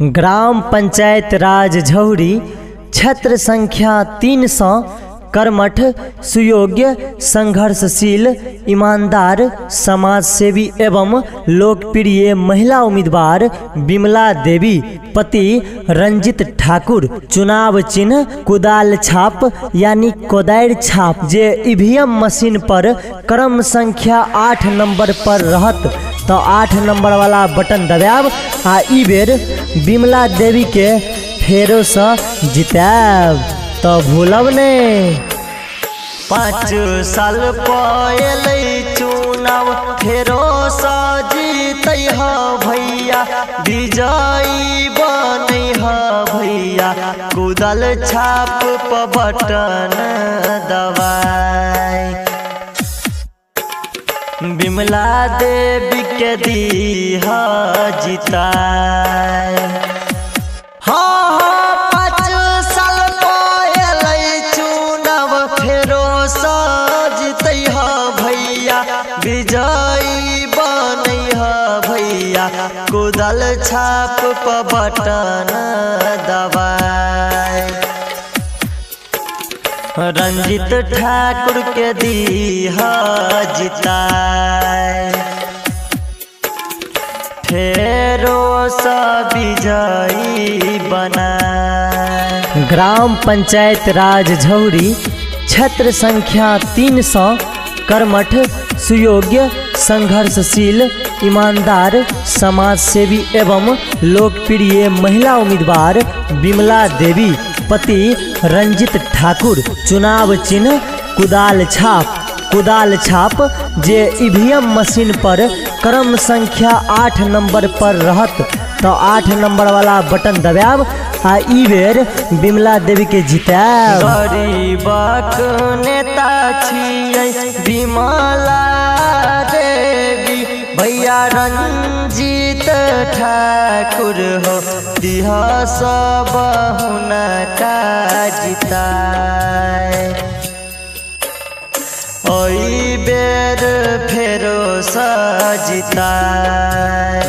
Gram panchayat राज झौरी क्षेत्र संख्या 300 कर्मठ सुयोग्य संघर्षशील ईमानदार समाजसेवी एवं लोकप्रिय महिला उम्मीदवार विमला देवी पति रंजित ठाकुर चुनाव चिन्ह कुदाल छाप यानी कोदार छाप जे ईवीएम मशीन पर क्रम संख्या 8 नंबर पर रहत तो 8 नंबर वाला बटन दबाब आ ई बेर विमला देवी के फेरो से जिताब तो भूलब ने। 5 साल पहले चुनाव फेरो से जीते ह भैया विजयी बने ह भैया कुदल छाप पर बटन दबाए विमला देवी के दी ह जिताए। हाँ 5 साल पहले चुनाव फेरो से जीते ह भैया विजयी बने ह भैया कुदल छाप पर बटन दबाए रंजित ठाकुर के दी ह जिताए फेरो से विजयी बनाए। ग्राम पंचायत राज झौरी क्षेत्र संख्या 300 कर्मठ सुयोग्य संघर्षशील ईमानदार समाजसेवी एवं लोकप्रिय महिला उम्मीदवार विमला देवी पति रंजित ठाकुर चुनाव चिन्ह कुदाल छाप जे ईवीएम मशीन पर क्रम संख्या 8 नंबर पर रहत तो 8 नंबर वाला बटन दबाब आ ई बेर विमला देवी के जिताब। गरीबक नेता छियै विमला देवी भैया रंजित ठाकुर हो दिह सब हुनका जिताए ओई बेर फेरो से जिताए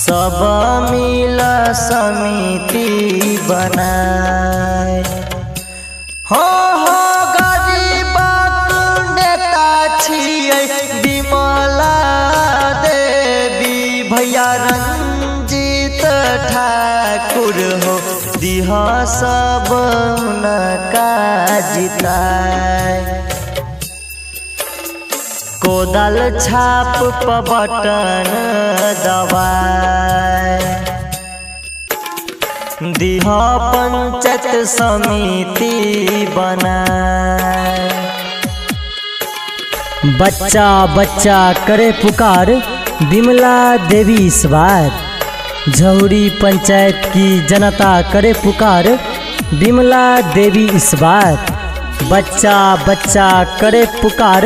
सब मिल समिति बनाए। हो गरीबक नेता छियै विमला देवी भैया रंजित ठाकुर हो दिह सब उनका जिताए कोदल छाप पर बटन दबाए दिह पंचायत समिति बनाए। बच्चा बच्चा करे पुकार विमला देवी इस बार झौरी पंचायत की जनता करे पुकार विमला देवी इस बार बच्चा बच्चा करे पुकार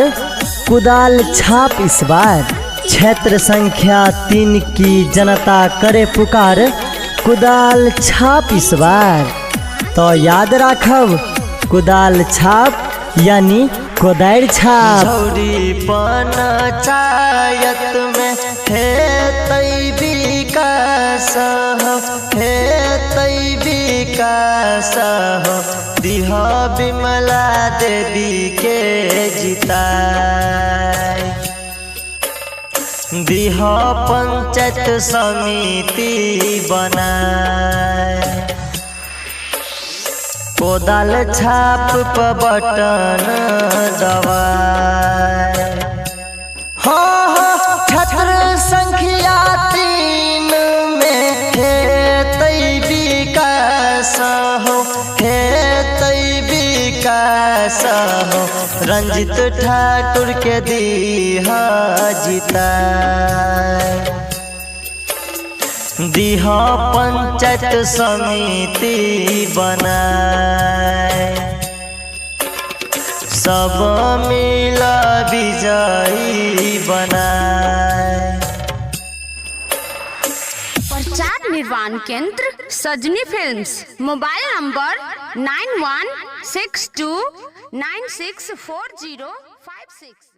कुदाल छाप इस बार क्षेत्र संख्या 3 की जनता करे पुकार कुदाल छाप इस बार तो याद राखब कुदाल छाप यानी कोदार छाप। झौरी पंचायत में हेतै विकास हेतै विकास दिह विमला देवी के जिताए दिह पंचायत समिति बनाए कोदाल छाप पर बटन दबाए। क्षेत्र संख्या 3 में हेतै विकास हेतै विकास रंजित ठाकुर के दी ह जिताए दिह पंचायत समिति बनाए सब मिल विजयी बनाए। प्रचार निर्माण केंद्र सजनी फिल्म्स मोबाइल नंबर 9162964056।